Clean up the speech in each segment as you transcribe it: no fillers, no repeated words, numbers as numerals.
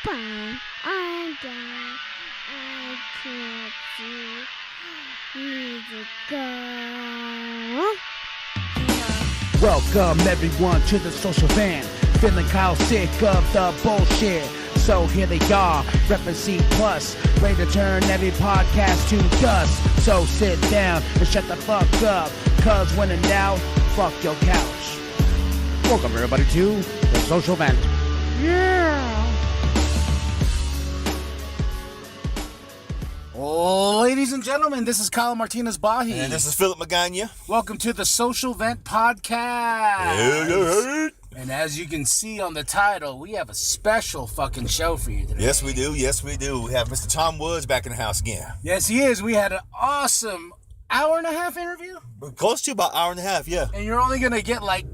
Papa, I'm down. I can't see. Need to go. Welcome everyone to the social van. Feeling Kyle sick of the bullshit. So here they are, reppin' C+, ready to turn every podcast to dust. So sit down and shut the fuck up, cause when in doubt, fuck your couch. Welcome everybody to the social van. Yeah! Ladies and gentlemen, this is Kyle Martinez-Bahi. And this is Philip Magana. Welcome to the Social Vent Podcast. And as you can see on the title, we have a special fucking show for you today. Yes, we do. Yes, we do. We have Mr. Tom Woods back in the house again. Yes, he is. We had an awesome hour-and-a-half interview. Close to about hour and a half, yeah. And you're only going to get like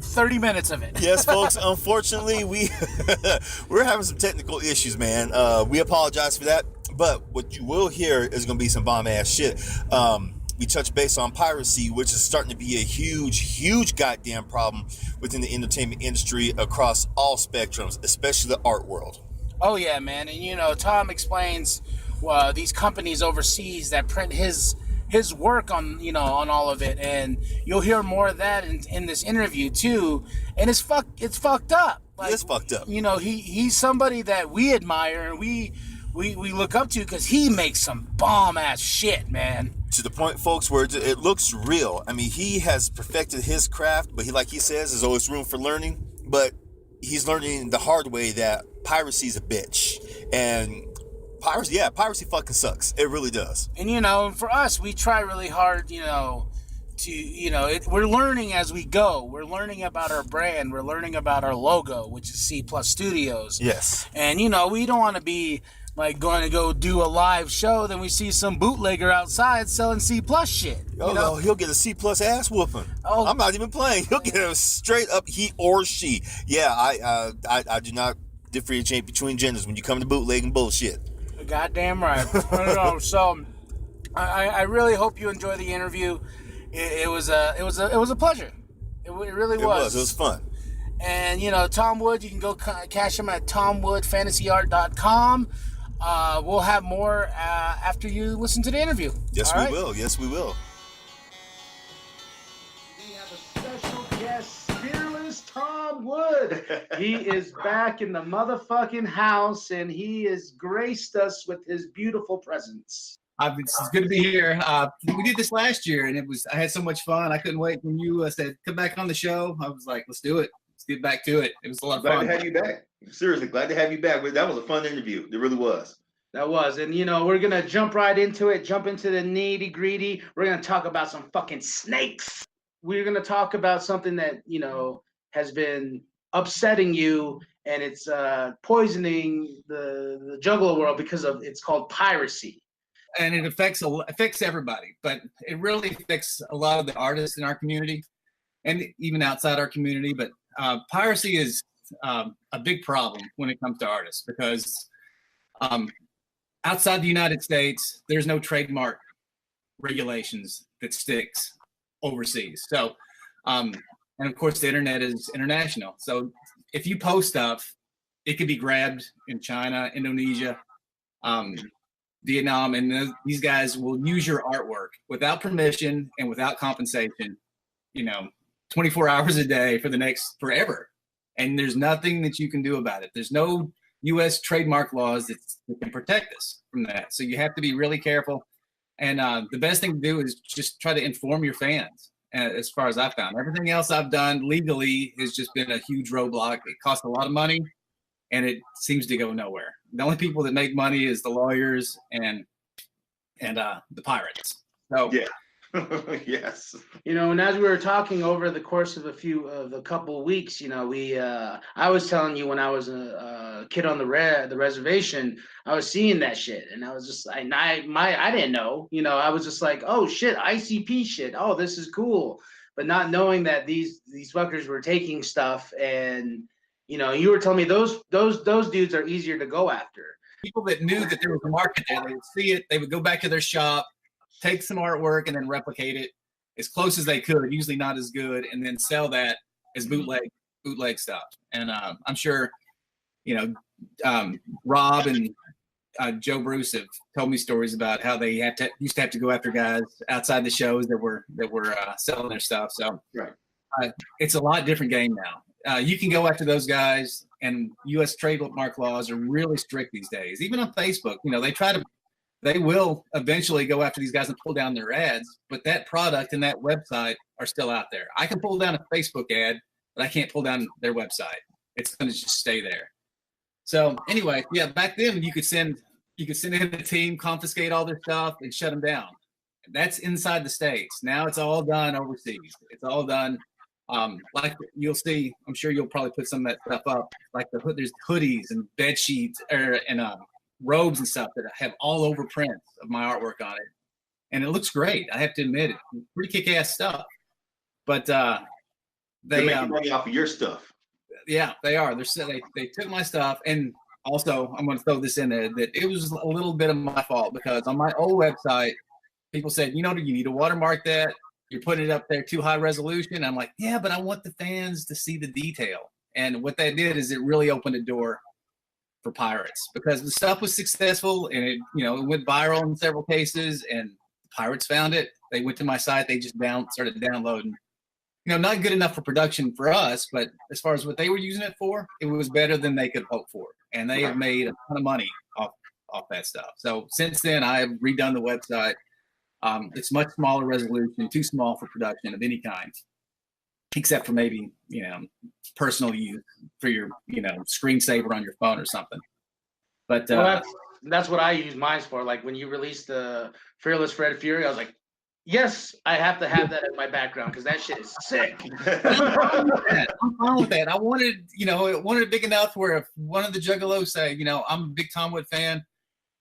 30 minutes of it. Yes, folks. Unfortunately, we're having some technical issues, man. We apologize for that. But what you will hear is going to be some bomb-ass shit. We touch base on piracy, which is starting to be a huge goddamn problem within the entertainment industry across all spectrums, especially the art world. Oh, yeah, man. And, you know, Tom explains these companies overseas that print his work on, you know, on all of it. And you'll hear more of that in this interview, too. And it's fucked up. Like, It's fucked up. You know, he's somebody that we admire and we look up to because he makes some bomb-ass shit, man. To the point, folks, where it looks real. I mean, he has perfected his craft, but like he says, there's always room for learning. But he's learning the hard way that piracy's a bitch. And piracy fucking sucks. It really does. And, you know, for us, we try really hard, you know, we're learning as we go. We're learning about our brand. We're learning about our logo, which is C+ Studios. Yes. And, you know, we don't want to be like going to go do a live show, then we see some bootlegger outside selling C+ shit. Oh, no, he'll get a C+ ass whooping. Oh, I'm not even playing. He'll get a straight up he or she. Yeah, I do not differentiate between genders when you come to bootlegging bullshit. Goddamn right. I don't know. So I really hope you enjoy the interview. It was a pleasure. It really was. It was fun. And, you know, Tom Wood, you can go cash him at tomwoodfantasyart.com. We'll have more after you listen to the interview. Yes, we will. Yes, we will. We have a special guest, Fearless Tom Wood. He is back in the motherfucking house, and he has graced us with his beautiful presence. It's good to be here. We did this last year, and I had so much fun. I couldn't wait when you said, come back on the show. I was like, let's do it. Let's get back to it. It was a lot of fun. Glad to have you back. Seriously, glad to have you back. That was a fun interview. It really was. That was. And, you know, we're going to jump right into it, jump into the nitty-gritty. We're going to talk about some fucking snakes. We're going to talk about something that, you know, has been upsetting you, and it's poisoning the juggler world because of it's called piracy. And it affects everybody, but it really affects a lot of the artists in our community and even outside our community. But piracy is a big problem when it comes to artists because outside the United States, there's no trademark regulations that sticks overseas. So, and of course, the internet is international. So if you post stuff, it could be grabbed in China, Indonesia, Vietnam, and these guys will use your artwork without permission and without compensation, you know, 24 hours a day for the next forever. And there's nothing that you can do about it. There's no U.S. trademark laws that can protect us from that. So you have to be really careful. And the best thing to do is just try to inform your fans, as far as I've found. Everything else I've done legally has just been a huge roadblock. It costs a lot of money, and it seems to go nowhere. The only people that make money is the lawyers and the pirates. So yeah. Yes. You know, and as we were talking over the course of a couple of weeks, you know, I was telling you when I was a kid on the reservation, I was seeing that shit, and I was just I didn't know, you know, I was just like, oh shit, ICP shit, oh this is cool, but not knowing that these fuckers were taking stuff, and you know, you were telling me those dudes are easier to go after. People that knew that there was a market there, they would see it, they would go back to their shop, take some artwork and then replicate it as close as they could, usually not as good, and then sell that as bootleg stuff. And I'm sure Rob and Joe Bruce have told me stories about how they used to have to go after guys outside the shows that were selling their stuff. So Right. It's a lot different game now. You can go after those guys, and U.S. trademark laws are really strict these days. Even on Facebook, they will eventually go after these guys and pull down their ads, but that product and that website are still out there. I can pull down a Facebook ad, but I can't pull down their website. It's going to just stay there. So anyway, yeah, back then you could send in a team, confiscate all their stuff, and shut them down. That's inside the States. Now it's all done overseas. It's all done. Like you'll see, I'm sure you'll probably put some of that stuff up. Like there's hoodies and bed sheets and robes and stuff that have all over prints of my artwork on it, and it looks great. I have to admit, it pretty kick-ass stuff. But they make money off of your stuff. Yeah, they are. They took my stuff, and also I'm going to throw this in there that it was a little bit of my fault, because on my old website, people said, you need to watermark that. You're putting it up there too high resolution. I'm like, yeah, but I want the fans to see the detail. And what that did is it really opened a door for pirates, because the stuff was successful, and it went viral in several cases, and pirates found it. They went to my site. They just started downloading. Not good enough for production for us, but as far as what they were using it for, it was better than they could hope for. And they have made a ton of money off that stuff. So since then, I have redone the website. It's much smaller resolution, too small for production of any kind, except for maybe, personal use for your, screensaver on your phone or something. But that's what I use mine for. Like when you released the Fearless Fred Fury, I was like, yes, I have to have that in my background because that shit is sick. I'm fine with that. I wanted it big enough where if one of the Juggalos say, I'm a big Tom Wood fan,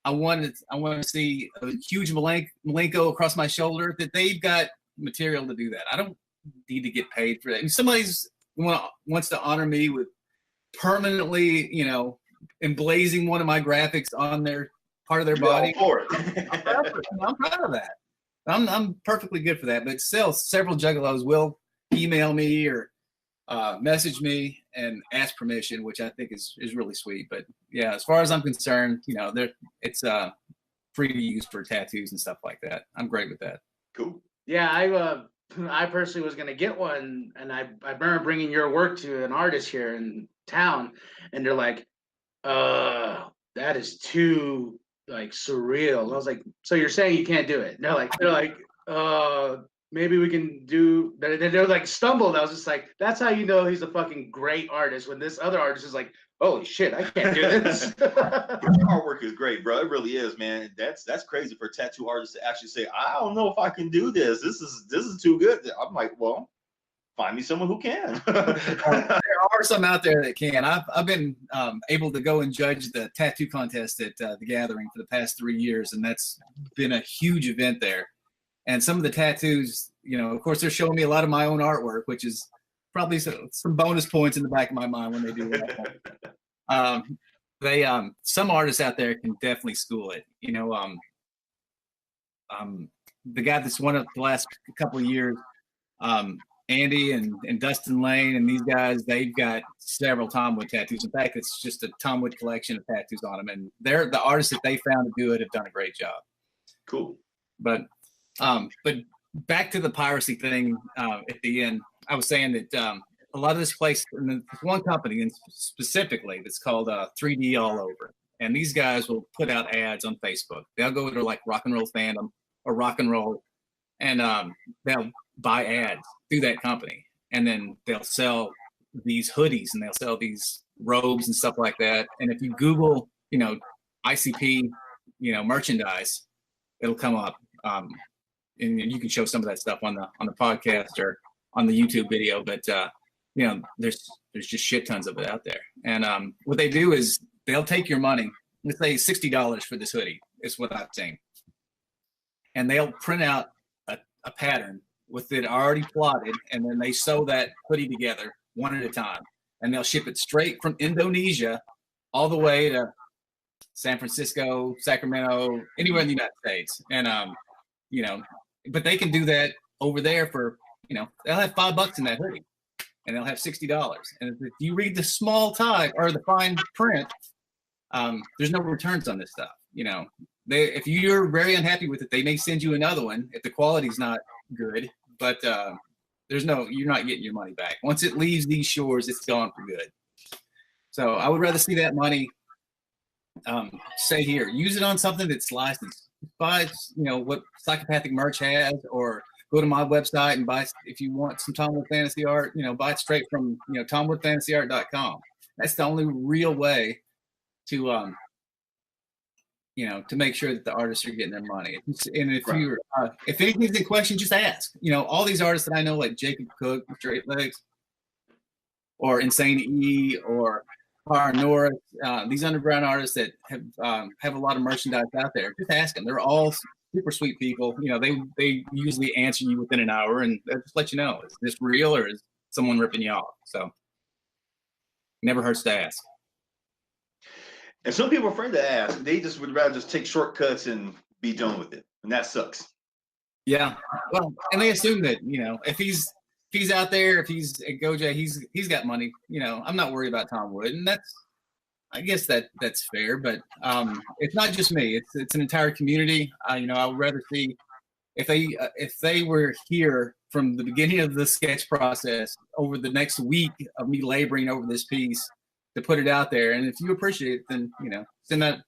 I want to see a huge Malenko across my shoulder, that they've got material to do that. I don't need to get paid for that. If somebody's wants to honor me with permanently, emblazing one of my graphics on their part of their body, for it. I'm proud of that. I'm perfectly good for that. But still, several Juggalos will email me or message me and ask permission, which I think is really sweet. But yeah, as far as I'm concerned, it's free to use for tattoos and stuff like that. I'm great with that. Cool. Yeah, I personally was gonna get one, and I remember bringing your work to an artist here in town, and they're like, that is too like surreal. I was like, so you're saying you can't do it? And they're like, maybe we can do. They're like stumbled. I was just like, that's how you know he's a fucking great artist. When this other artist is like, holy shit, I can't do this. Your artwork is great, bro. It really is, man. That's crazy for a tattoo artist to actually say, I don't know if I can do this. This is too good. I'm like, well, find me someone who can. There are some out there that can. I've been able to go and judge the tattoo contest at the Gathering for the past 3 years, and that's been a huge event there. And some of the tattoos, of course, they're showing me a lot of my own artwork, which is probably some bonus points in the back of my mind when they do that. Some artists out there can definitely school it. The guy that's won it the last couple of years, Andy and Dustin Lane and these guys, they've got several Tom Wood tattoos. In fact, it's just a Tom Wood collection of tattoos on them. And the artists that they found to do it have done a great job. Cool. But back to the piracy thing at the end, I was saying that a lot of this place, and there's one company and specifically that's called 3D All Over. And these guys will put out ads on Facebook. They'll go to like Rock and Roll Fandom or Rock and Roll, and they'll buy ads through that company. And then they'll sell these hoodies and they'll sell these robes and stuff like that. And if you Google, ICP, merchandise, it'll come up. And you can show some of that stuff on the podcast or on the YouTube video, but there's just shit tons of it out there. And what they do is they'll take your money. Let's say $60 for this hoodie is what I've seen, and they'll print out a pattern with it already plotted, and then they sew that hoodie together one at a time, and they'll ship it straight from Indonesia all the way to San Francisco, Sacramento, anywhere in the United States. And but they can do that over there for they'll have $5 in that hoodie. and they'll have $60. And if you read the small type or the fine print, there's no returns on this stuff. You know, if you're very unhappy with it, they may send you another one if the quality's not good. But you're not getting your money back. Once it leaves these shores, it's gone for good. So I would rather see that money stay here. Use it on something that's licensed. Buy, what Psychopathic Merch has, or go to my website and buy, if you want some Tomwood fantasy art, buy it straight from, TomwoodFantasyArt.com. That's the only real way to, to make sure that the artists are getting their money. And if you're, if anything's in question, just ask. All these artists that I know, like Jacob Cook, Straight Legs, or Insane E, or Norris, these underground artists that have a lot of merchandise out there, just ask them. They're all super sweet people. They usually answer you within an hour, and they'll just let you know, is this real or is someone ripping you off? So never hurts to ask. And some people are afraid to ask. They just would rather just take shortcuts and be done with it, and that sucks. Yeah, well, and they assume that if he's out there, if he's at Gojay, he's got money. I'm not worried about Tom Wood, and I guess that's fair. But it's not just me; it's an entire community. I would rather see if they were here from the beginning of the sketch process over the next week of me laboring over this piece to put it out there. And if you appreciate it, then send that,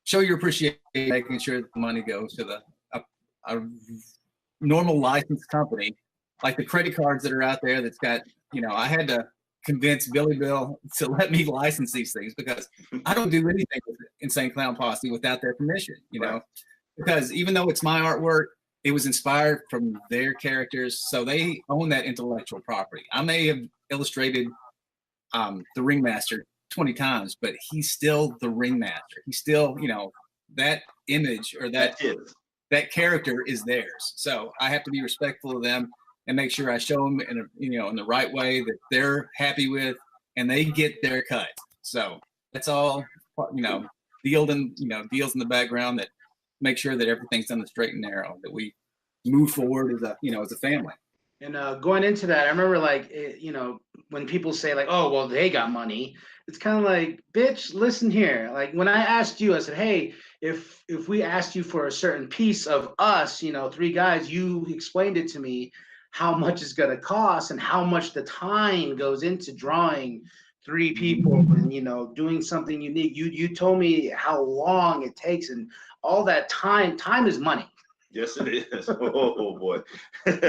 show your appreciation, making sure that the money goes to a normal licensed company. Like the credit cards that are out there that's got, I had to convince Billy Bill to let me license these things because I don't do anything with Insane Clown Posse without their permission, because even though it's my artwork, it was inspired from their characters. So they own that intellectual property. I may have illustrated the Ringmaster 20 times, but he's still the Ringmaster. He's still, that image or that character is theirs. So I have to be respectful of them and make sure I show them in the right way that they're happy with, and they get their cut. So that's all, deals in the background that make sure that everything's done the straight and narrow, that we move forward as a family. And going into that, I remember when people say like, oh, well, they got money. It's kind of like, bitch, listen here. Like when I asked you, I said, hey, if we asked you for a certain piece of us, three guys, you explained it to me, how much it's going to cost and how much the time goes into drawing three people and, doing something unique. You told me how long it takes, and all that time is money. Yes, it is. Oh boy. And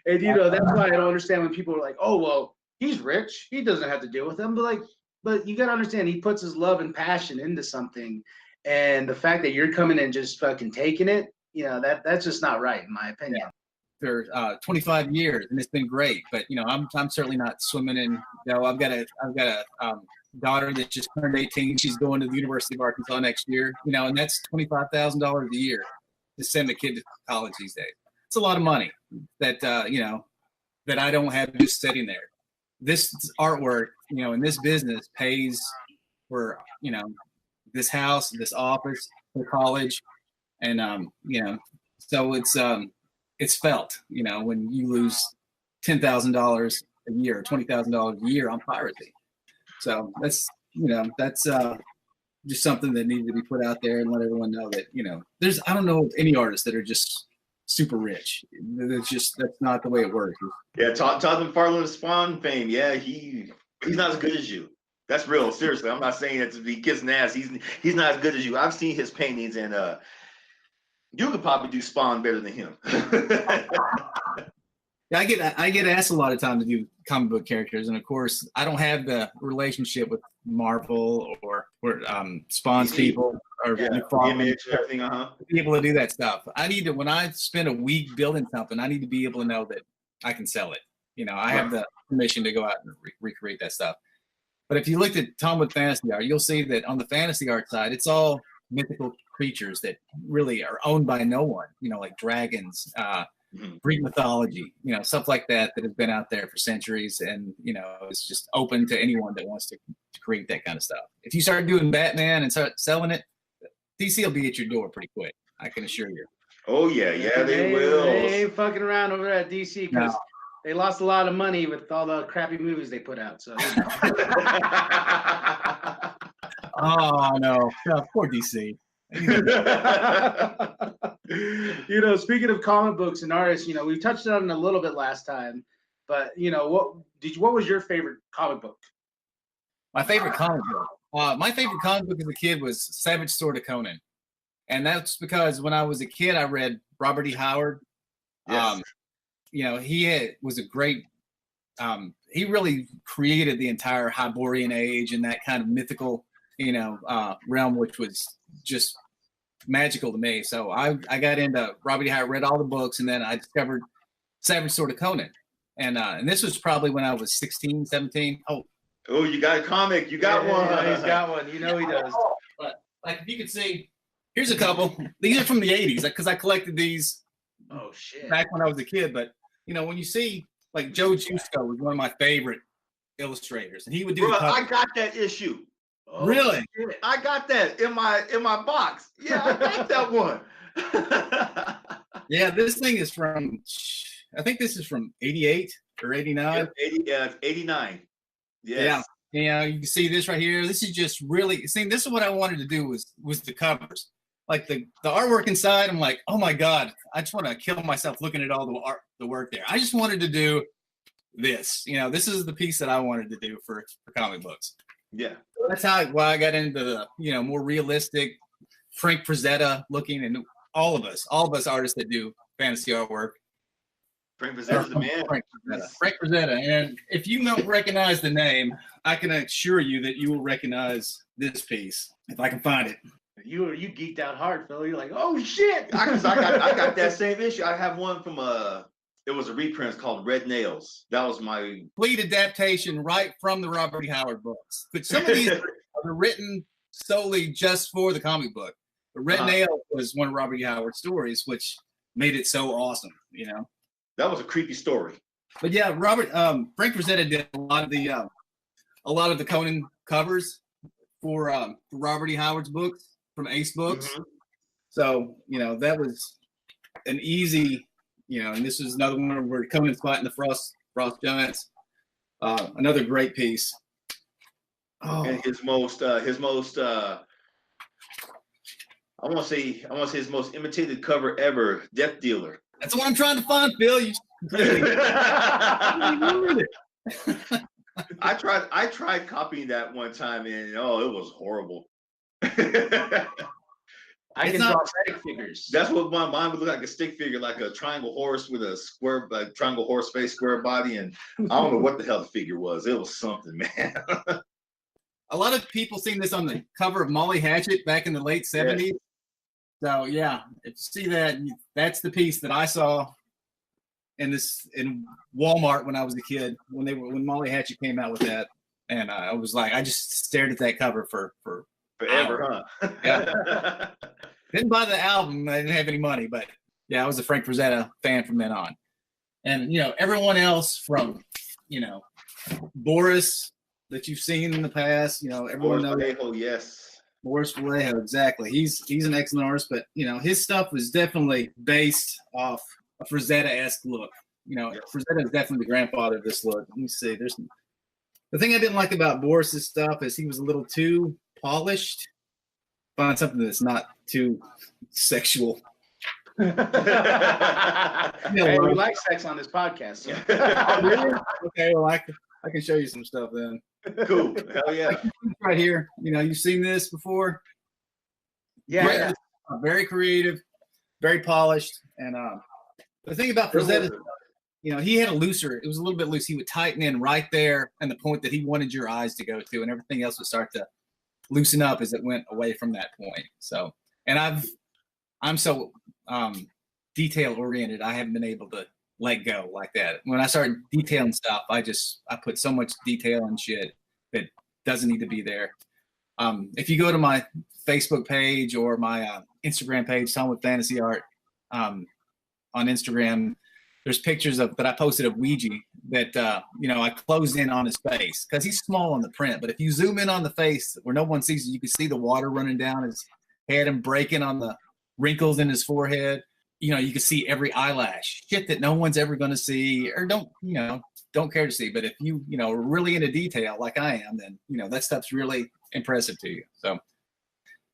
that's why I don't understand when people are like, oh, well, he's rich, he doesn't have to deal with them. But you got to understand, he puts his love and passion into something. And the fact that you're coming and just fucking taking it, that's just not right, in my opinion. For 25 years, and it's been great. But I'm certainly not swimming in. I've got a daughter that just turned 18. She's going to the University of Arkansas next year. And that's $25,000 a year to send a kid to college these days. It's a lot of money that that I don't have just sitting there. This artwork, in this business pays for this house, this office, for college, and so it's felt, when you lose $10,000 a year or $20,000 a year on piracy. So that's just something that needed to be put out there and let everyone know that, I don't know any artists that are just super rich. That's not the way it works. Yeah, Todd McFarlane of Spawn fame. Yeah, he's not as good as you. That's real. Seriously, I'm not saying that to be kissing ass. He's not as good as you. I've seen his paintings, and you could probably do Spawn better than him. Yeah, I get asked a lot of times to do comic book characters, and of course, I don't have the relationship with Marvel or Spawn's people or Image, everything. Be able to do that stuff. When I spend a week building something, I need to be able to know that I can sell it. I have the permission to go out and recreate that stuff. But if you looked at Tomwood Fantasy Art, you'll see that on the fantasy art side, it's all mythical creatures that really are owned by no one. Like dragons. Greek mythology, stuff like that has been out there for centuries, and it's just open to anyone that wants to create that kind of stuff. If you start doing Batman and start selling it, DC will be at your door pretty quick, I can assure you. Oh yeah, they will. They ain't fucking around over at DC, because They lost a lot of money with all the crappy movies they put out. So. Oh no, poor DC. Speaking of comic books and artists, we touched on it a little bit last time, but what was your favorite comic book? My favorite comic book. My favorite comic book as a kid was Savage Sword of Conan, and that's because when I was a kid, I read Robert E. Howard. Yes. He was a great. He really created the entire Hyborian age and that kind of mythical, realm, which was just magical to me. So I got into Robert E. Howard, read all the books, and then I discovered Savage Sword of Conan, and this was probably when I was 16, 17. Oh, you got a comic. You got one. He's got one. He does. But like if you could see, here's a couple. These are from the 80s because I collected these. Oh shit! Back when I was a kid, but when you see like Joe Jusko was one of my favorite illustrators, and he would do. Bro, I got that issue. Oh, really? Shit. I got that in my box. Yeah, I got that one. Yeah, this thing is from. I think this is from 88 or 89. 89. Yes. Yeah. You can see this right here. This is just really this is what I wanted to do was the covers. Like the artwork inside, I'm like, oh my God, I just want to kill myself looking at all the work there. I just wanted to do this. This is the piece that I wanted to do for comic books. Yeah. That's why I got into the more realistic Frank Frazetta looking, and all of us artists that do fantasy artwork. Frank Frazetta's the man. Frank Frazetta. And if you don't recognize the name, I can assure you that you will recognize this piece if I can find it. You geeked out hard, Phil. You're like, oh shit! I got that same issue. I have one from it was a reprint called Red Nails. That was my complete adaptation right from the Robert E. Howard books. But some of these are written solely just for the comic book. But Red Nails was one of Robert E. Howard's stories, which made it so awesome. That was a creepy story. But yeah, Frank Frazetta did a lot of the Conan covers for Robert E. Howard's books from Ace Books. Mm-hmm. So, that was an easy, and this is another one where Conan's fighting the Frost Giants. Another great piece. Oh. And his most I want to say his most imitated cover ever, Death Dealer. That's what I'm trying to find, Phil. I tried copying that one time, and it was horrible. I can draw stick figures. That's what my mind would look like, a stick figure, like a triangle horse with a square, like triangle horse face, square body, and I don't know what the hell the figure was. It was something, man. A lot of people seen this on the cover of Molly Hatchet back in the late 70s. Yeah. So yeah, if you see that, that's the piece that I saw in Walmart when I was a kid, when Molly Hatchet came out with that, and I was like, I just stared at that cover for forever, huh? Yeah. Didn't buy the album. I didn't have any money, but yeah, I was a Frank Frazetta fan from then on. And everyone else from Boris that you've seen in the past, everyone knows. Vallejo, yes. Boris Vallejo, exactly. He's an excellent artist, but his stuff was definitely based off a Frazetta-esque look. Frazetta is definitely the grandfather of this look. Let me see. The thing I didn't like about Boris's stuff is he was a little too polished. Find something that's not too sexual. Hey, we like sex on this podcast. So. Oh, really? Okay, well I can show you some stuff then. Cool. Hell yeah. Right here. You've seen this before. Yeah. Very creative, very polished. And the thing about Frazetta, he had it was a little bit loose. He would tighten in right there and the point that he wanted your eyes to go to, and everything else would start to loosen up as it went away from that point. So, and I'm so detail oriented, I haven't been able to let go like that. When I started detailing stuff, I put so much detail and shit that doesn't need to be there. If you go to my Facebook page or my Instagram page, Tom with Fantasy Art, on Instagram, there's pictures that I posted of Ouija that I closed in on his face because he's small on the print. But if you zoom in on the face where no one sees it, you can see the water running down his head and breaking on the wrinkles in his forehead. you can see every eyelash, shit that no one's ever going to see or don't care to see. But if you are really into detail like I am, then that stuff's really impressive to you. So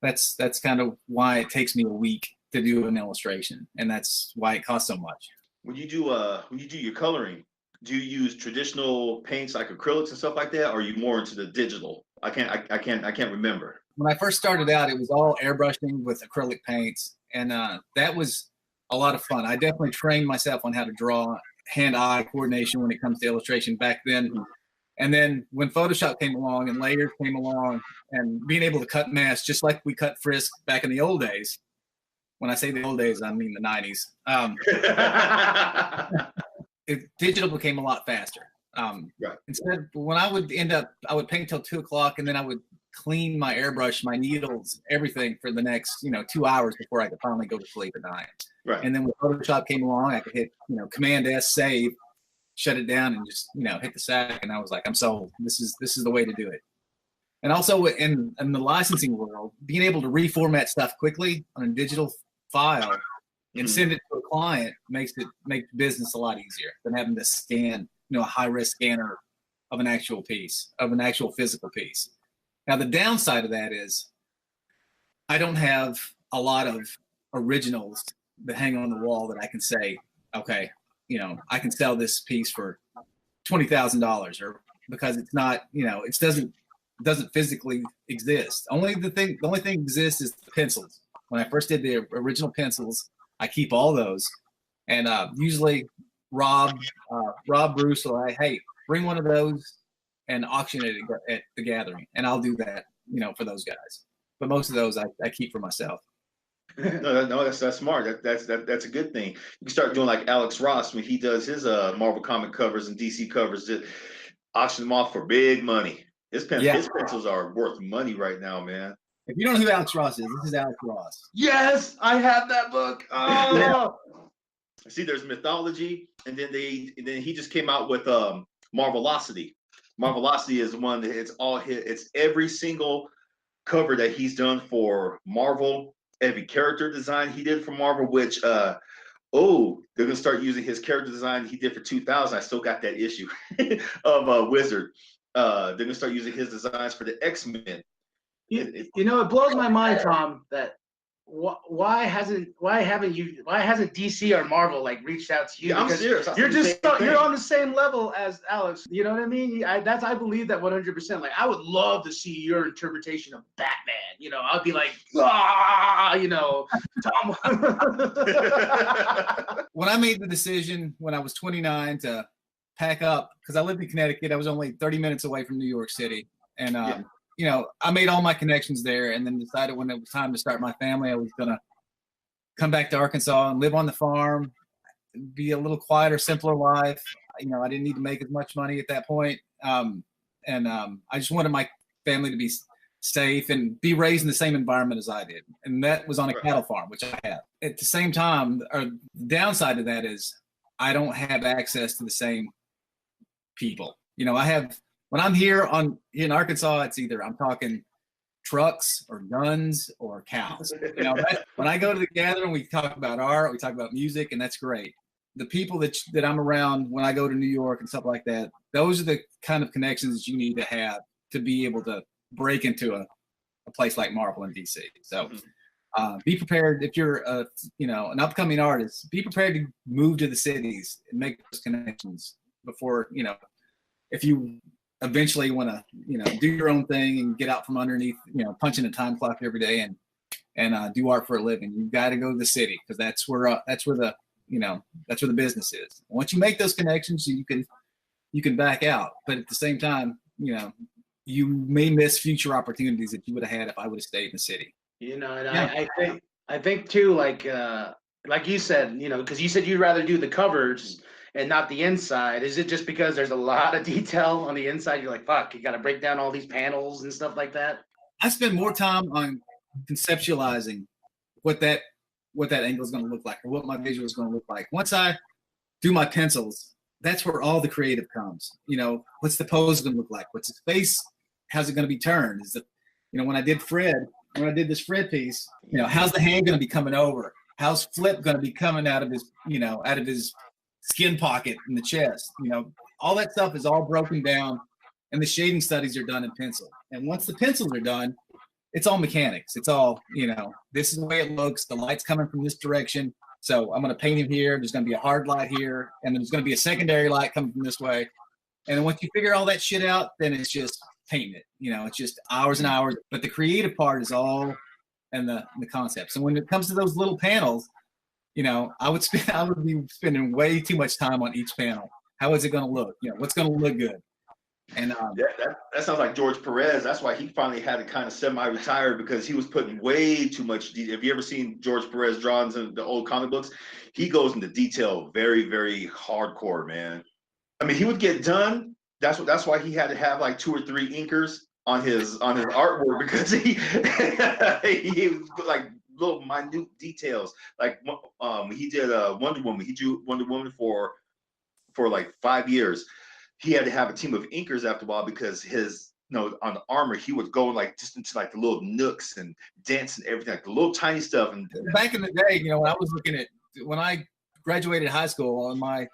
that's kind of why it takes me a week to do an illustration, and that's why it costs so much. When you do your coloring, do you use traditional paints like acrylics and stuff like that, or are you more into the digital? I can't remember. When I first started out, it was all airbrushing with acrylic paints, and that was a lot of fun. I definitely trained myself on how to draw, hand-eye coordination when it comes to illustration back then. And then when Photoshop came along and layers came along and being able to cut masks just like we cut Frisk back in the old days. When I say the old days, I mean the 90s. Digital became a lot faster. Right. Instead, when I would paint till 2 o'clock, and then I would clean my airbrush, my needles, everything for the next 2 hours before I could finally go to sleep at night. Right. And then when Photoshop came along, I could hit Command S, save, shut it down, and just hit the sack. And I was like, I'm sold. This is the way to do it. And also in the licensing world, being able to reformat stuff quickly on a digital file and send it to a client makes business a lot easier than having to scan a high-res scanner of an actual piece, of an actual physical piece. Now, the downside of that is I don't have a lot of originals that hang on the wall that I can say, okay, I can sell this piece for $20,000, or because it's not, it doesn't physically exist. The only thing that exists is the pencils. When I first did the original pencils, I keep all those, and usually Rob Bruce will like, hey, bring one of those and auction it at the gathering, and I'll do that, for those guys. But most of those I keep for myself. No, that's smart. That's a good thing. You can start doing like Alex Ross when he does his Marvel comic covers and DC covers, that auction them off for big money. His pencils are worth money right now, man. If you don't know who Alex Ross is, this is Alex Ross. Yes, I have that book. Oh, see, there's Mythology, and then he just came out with Marvelocity. Marvelocity is one that it's every single cover that he's done for Marvel, every character design he did for Marvel, which they're gonna start using his character design he did for 2000. I still got that issue of Wizard. They're gonna start using his designs for the X-Men. It blows my mind, Tom, that why hasn't DC or Marvel reached out to you? Yeah, I'm serious. You're on the same level as Alex. You know what I mean? I believe that 100%. Like, I would love to see your interpretation of Batman. I'd be like, Tom. When I made the decision when I was 29 to pack up, because I lived in Connecticut, I was only 30 minutes away from New York City, and I made all my connections there, and then decided when it was time to start my family, I was going to come back to Arkansas and live on the farm, be a little quieter, simpler life. I didn't need to make as much money at that point. I just wanted my family to be safe and be raised in the same environment as I did. And that was on a cattle farm, which I have. At the same time, the downside of that is I don't have access to the same people. When I'm here in Arkansas, it's either I'm talking trucks or guns or cows. When I go to the gathering, we talk about art, we talk about music, and that's great. The people that I'm around when I go to New York and stuff like that, those are the kind of connections that you need to have to be able to break into a place like Marvel and DC. So be prepared if you're an upcoming artist. Be prepared to move to the cities and make those connections before if you eventually want to do your own thing and get out from underneath punching a time clock every day and do art for a living. You've got to go to the city, because that's where the business is. Once you make those connections, you can back out, but at the same time you may miss future opportunities that you would have had if I would have stayed in the city. I think too, like you said, because you said you'd rather do the covers and not the inside. Is it just because there's a lot of detail on the inside? You're like, fuck, you got to break down all these panels and stuff like that. I spend more time on conceptualizing what that angle is going to look like, or what my visual is going to look like. Once I do my pencils, that's where all the creative comes. What's the pose going to look like? What's his face? How's it going to be turned? Is it, when I did this Fred piece, how's the hand going to be coming over? how's Flip going to be coming out of his, out of his skin pocket in the chest? All that stuff is all broken down, and the shading studies are done in pencil. And once the pencils are done, it's all mechanics. It's all, this is the way it looks. The light's coming from this direction. So I'm going to paint him here. There's going to be a hard light here, and there's going to be a secondary light coming from this way. And then once you figure all that shit out, then it's just painting it. It's just hours and hours. But the creative part is all in the concepts. And when it comes to those little panels, I would be spending way too much time on each panel. How is it going to look? What's going to look good? And that sounds like George Perez. That's why he finally had to kind of semi-retire, because he was putting way too much detail. Have you ever seen George Perez drawings in the old comic books? He goes into detail very, very hardcore, man. I mean, he would get done. That's why he had to have like 2 or 3 inkers on his artwork, because he was like little minute details. Like he did Wonder Woman. He drew Wonder Woman for like 5 years. He had to have a team of inkers after a while, because his, on the armor, he would go like just into like the little nooks and dents and everything, like the little tiny stuff. And back in the day, when I was when I graduated high school, on my,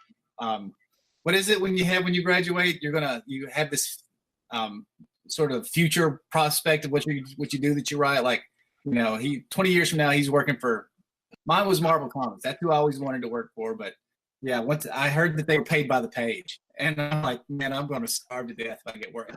what is it when you graduate? You have this sort of future prospect of what you do that you write. Like, 20 years from now, he's working for, mine was Marvel Comics. That's who I always wanted to work for. But yeah, once I heard that they were paid by the page, and I'm like, man, I'm going to starve to death if I get work.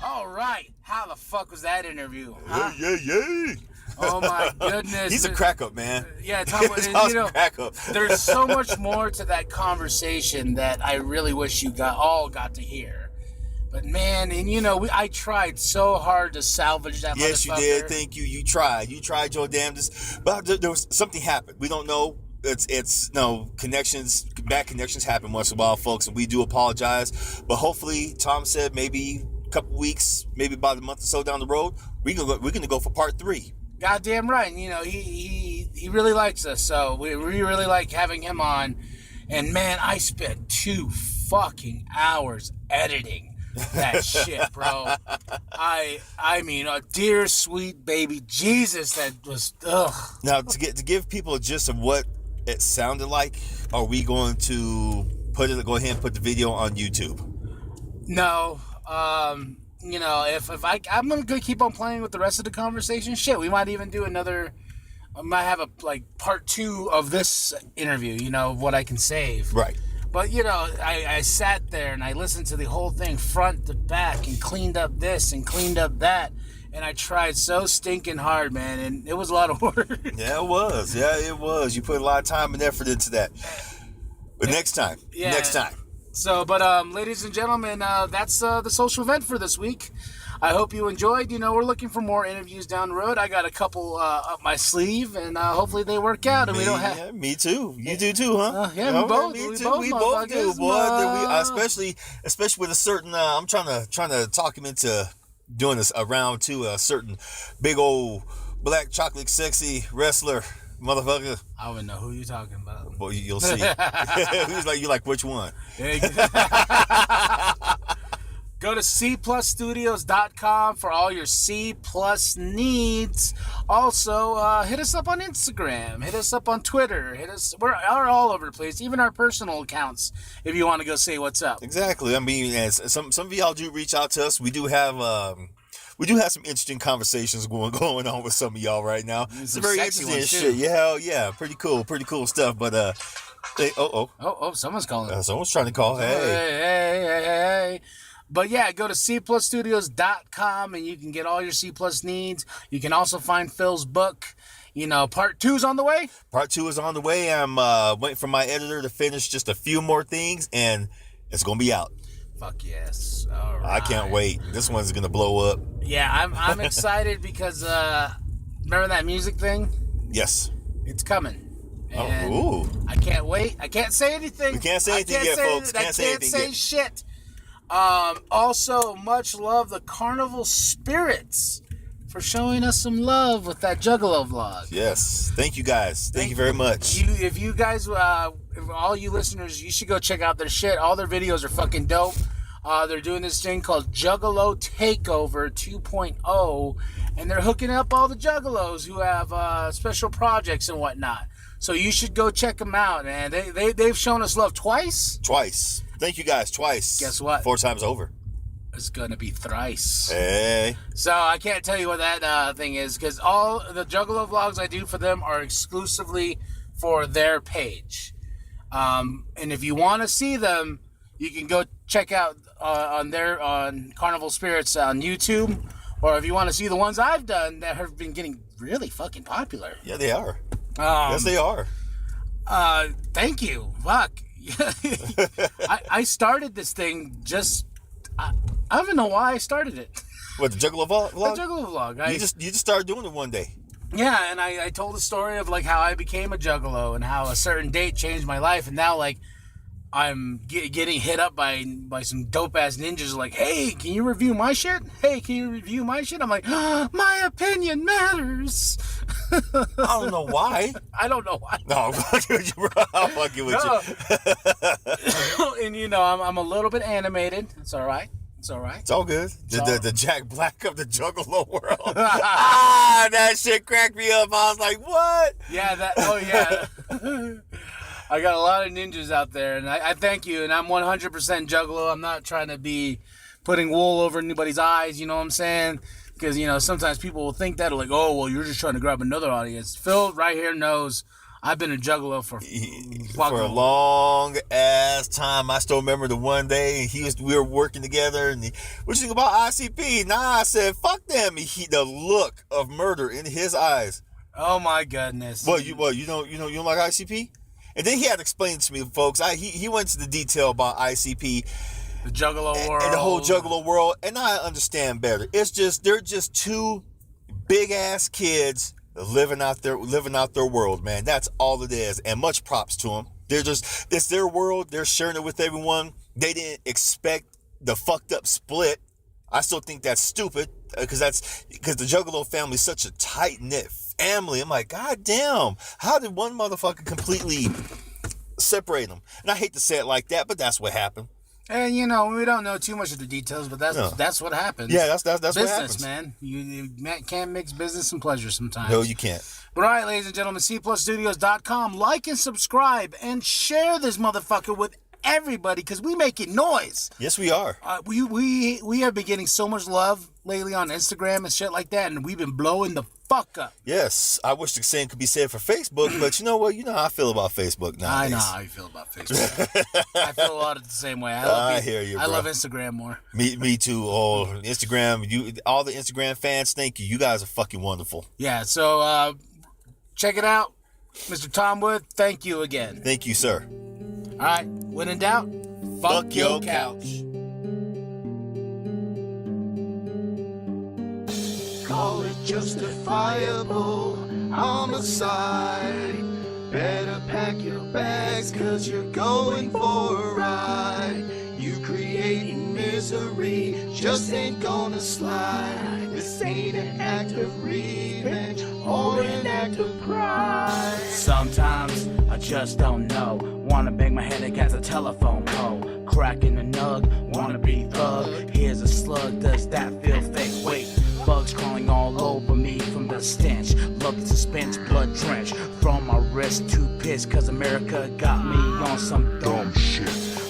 All right, how the fuck was that interview? Huh? Yeah. Oh my goodness. He's a crack up, man. Yeah, Tom, crack up. There's so much more to that conversation that I really wish you all got to hear. But man, and I tried so hard to salvage that. Yes, you did. Thank you. You tried your damnedest. But there was something happened. We don't know. It's connections. Bad connections happen once in a while, folks, and we do apologize. But hopefully, Tom said maybe a couple weeks, maybe about a month or so down the road, we're gonna go for part 3. Goddamn right. He really likes us, so we really like having him on. And man, I spent 2 fucking hours editing that shit, bro. I mean, a dear sweet baby Jesus, that was ugh. Now, to give people a gist of what it sounded like, are we going to go ahead and put the video on YouTube? No. If I'm gonna keep on playing with the rest of the conversation, shit, we might even do another. I might have a part 2 of this interview. Of what I can save. Right. But I sat there and I listened to the whole thing front to back and cleaned up this and cleaned up that, and I tried so stinking hard, man, and it was a lot of work. Yeah, it was. You put a lot of time and effort into that. But next time. So, but ladies and gentlemen, that's the social event for this week. I hope you enjoyed. We're looking for more interviews down the road. I got a couple up my sleeve, and hopefully they work out. And we don't have. Yeah, me too. You do too, huh? Yeah, we both. Me too. We both do, boy. Especially with a certain. I'm trying to talk him into doing this around to a certain big old black chocolate sexy wrestler motherfucker. I don't even know who you're talking about. Well, you'll see. He's like, you like which one? Go to cplusstudios.com for all your C plus needs. Also, hit us up on Instagram. Hit us up on Twitter. We're all over the place. Even our personal accounts, if you want to go say what's up. Exactly. I mean, as some of y'all do reach out to us. We do have some interesting conversations going on with some of y'all right now. It's very interesting shit. Yeah. Pretty cool stuff. But someone's calling. Someone's trying to call. Hey. But yeah, go to cplusstudios.com and you can get all your C plus needs. You can also find Phil's book. Part 2 is on the way. Part 2 is on the way. I'm waiting for my editor to finish just a few more things, and it's gonna be out. Fuck yes! All right. I can't wait. This one's gonna blow up. Yeah, I'm excited because remember that music thing? Yes. It's coming. And ooh. I can't wait. I can't say anything. We can't say anything yet, folks. I can't say shit. Also, much love the Carnival Spirits for showing us some love with that Juggalo vlog. Yes. Thank you guys. Thank you very much. If you guys, all you listeners, you should go check out their shit. All their videos are fucking dope. They're doing this thing called Juggalo Takeover 2.0, and they're hooking up all the Juggalos who have special projects and whatnot. So you should go check them out, man. They've shown us love twice. Twice. Thank you guys, twice. Guess what? 4 times over. It's going to be thrice. Hey. So I can't tell you what that thing is, because all the Juggalo vlogs I do for them are exclusively for their page. And if you want to see them, you can go check out on Carnival Spirits on YouTube. Or if you want to see the ones I've done that have been getting really fucking popular. Yeah, they are. Yes, they are. Thank you. Fuck. I started this thing just... I don't even know why I started it. What, the Juggalo vlog? The Juggalo vlog. You just started doing it one day. Yeah, and I told the story of like how I became a Juggalo and how a certain date changed my life, and now like I'm getting hit up by some dope ass ninjas like, hey, can you review my shit? Hey, can you review my shit? I'm like, my opinion matters. I don't know why. I don't know why. No, I'm fucking with you, bro. I'm fucking with you. And you know, I'm a little bit animated. It's all right. It's all right. It's all good. The Jack Black of the Juggalo world. That shit cracked me up. I was like, what? Yeah, oh yeah. I got a lot of ninjas out there, and I thank you, and I'm 100% Juggalo. I'm not trying to be putting wool over anybody's eyes, you know what I'm saying? Because, you know, sometimes people will think that, like, oh, well, you're just trying to grab another audience. Phil right here knows I've been a Juggalo for a long ass time. I still remember the one day we were working together, and what you think about ICP? Nah, I said, fuck them. The look of murder in his eyes. Oh my goodness. You don't like ICP? And then he had to explain to me, folks. He went into the detail about ICP, the Juggalo world, and the whole Juggalo world, and I understand better. It's just they're just two big ass kids living out their world, man. That's all it is, and much props to them. It's their world. They're sharing it with everyone. They didn't expect the fucked up split. I still think that's stupid because the Juggalo family is such a tight knit family. I'm like, God damn, how did one motherfucker completely separate them? And I hate to say it like that, but that's what happened. And you know, we don't know too much of the details, but that's what happens. Yeah, that's business, what happens, man. You can't mix business and pleasure sometimes. No, you can't. But all right, ladies and gentlemen, cplusstudios.com. Like and subscribe and share this motherfucker with everybody, because we making noise. Yes, we are. We have been getting so much love lately on Instagram and shit like that, and we've been blowing the fuck up. Yes, I wish the same could be said for Facebook, but you know what? You know how I feel about Facebook nowadays. I know how you feel about Facebook. I feel a lot of the same way. I hear you, bro. I love Instagram more. Me too. Oh, Instagram. All the Instagram fans, thank you. You guys are fucking wonderful. Yeah, so check it out. Mr. Tom Wood, thank you again. Thank you, sir. All right, when in doubt, fuck your couch. Call it justifiable homicide. Better pack your bags, 'cause you're going for a ride. You creating misery just ain't gonna slide. This ain't an act of revenge or an act of pride. Sometimes I just don't know. Wanna bang my head against a telephone pole. Cracking a nug, wanna be thug. Here's a slug, does that feel fake? Wait, bugs crawling all over me from the stench. Love the suspense, blood drenched. From my wrist to piss, 'cause America got me on some dumb shit.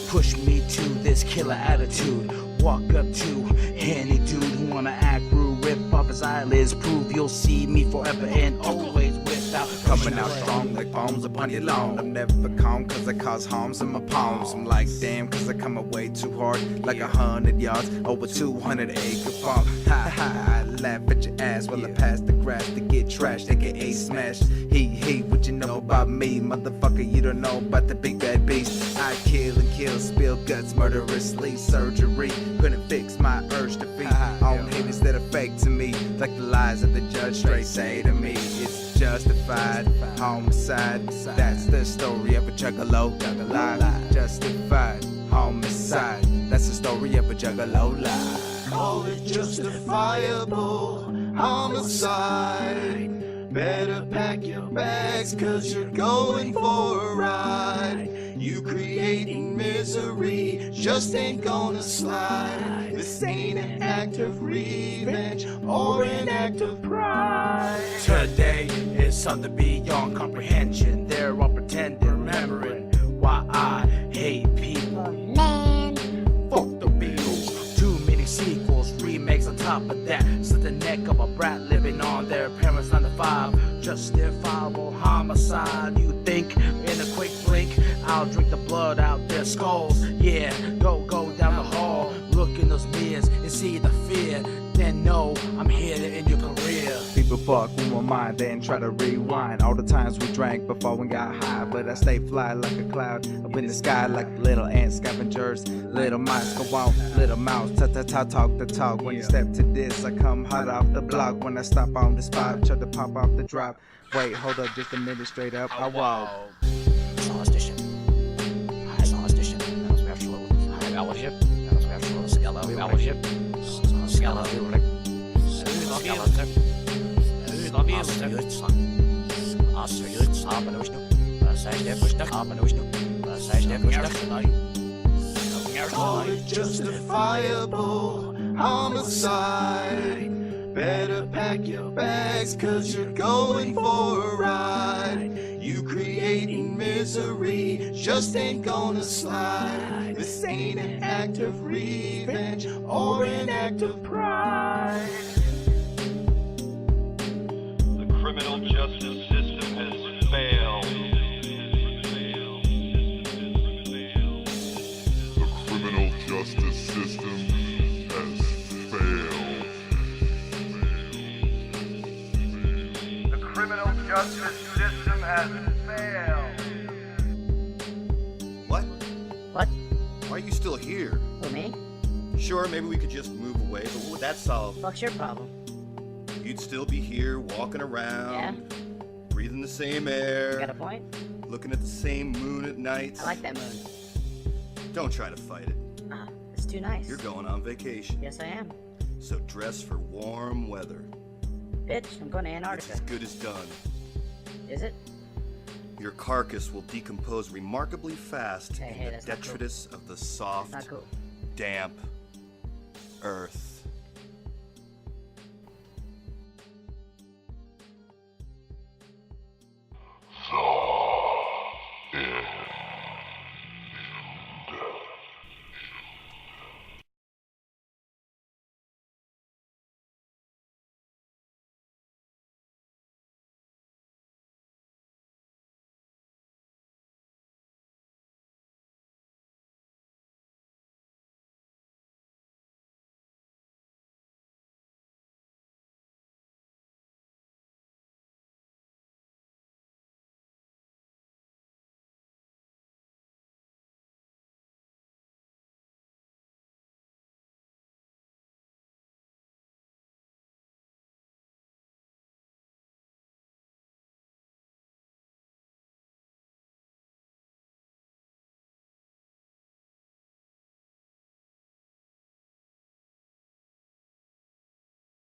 Push me to this killer attitude. Walk up to any dude who wanna act rude. Rip off his eyelids, prove you'll see me forever and always without coming out strong like bombs upon your lawn. I'm never calm 'cause I cause harms in my palms. I'm like damn 'cause I come away too hard. Like 100 yards over 200 acre farm. Ha ha, I laugh at your ass while I pass the grass to get trashed, aka smashed. He, what you know about me? Motherfucker, you don't know about the big bad beast. I kill and kill, spill guts murderously. Surgery couldn't fix my urge to feed on haters that are fake to me. Like the lies of the judge straight say to me. It's justified homicide. That's the story of a juggalo. Justified homicide. That's the story of a juggalo lie. Call it justifiable homicide. Better pack your bags, cause you're going for a ride. You creating misery just ain't gonna slide. This ain't an act of revenge or an act of pride. Today is something beyond comprehension. They're all pretending, remembering why I hate people. Man, Fuck the Beatles. Too many sequels, remakes on top of that. Slit the neck of a brat living on their parents' 9 to 5. Justifiable homicide. You think in a quick blink I'll drink the blood out their skulls? Yeah, go down the hall, look in those mirrors and see the fear. Then know I'm here to end your career. People fuck with my mind, then try to rewind all the times we drank before we got high. But I stay fly like a cloud up in the sky, like little ant scavengers. Little mice go out, little mouse talk the talk. When you step to this, I come hot off the block. When I stop on the spot, try to pop off the drop. Wait, hold up, just a minute, straight up. I walk. Call it justifiable homicide. Better pack your bags, cause you're going for a ride. You creating misery just ain't gonna slide. This ain't an act of revenge or an act of pride. The criminal justice system has failed. The criminal justice system has failed. The criminal justice system has failed. What? What? Why are you still here? Who, me? Sure, maybe we could just move away, but what would that solve? Fuck's your problem? You'd still be here, walking around, breathing the same air, Got a point? looking at the same moon at night. I like that moon. Don't try to fight it. It's too nice. You're going on vacation. Yes, I am. So dress for warm weather. Bitch, I'm going to It's Antarctica. as good as done. Is it? Your carcass will decompose remarkably fast Hey, in the that's not cool. detritus of the soft, Not cool. damp earth.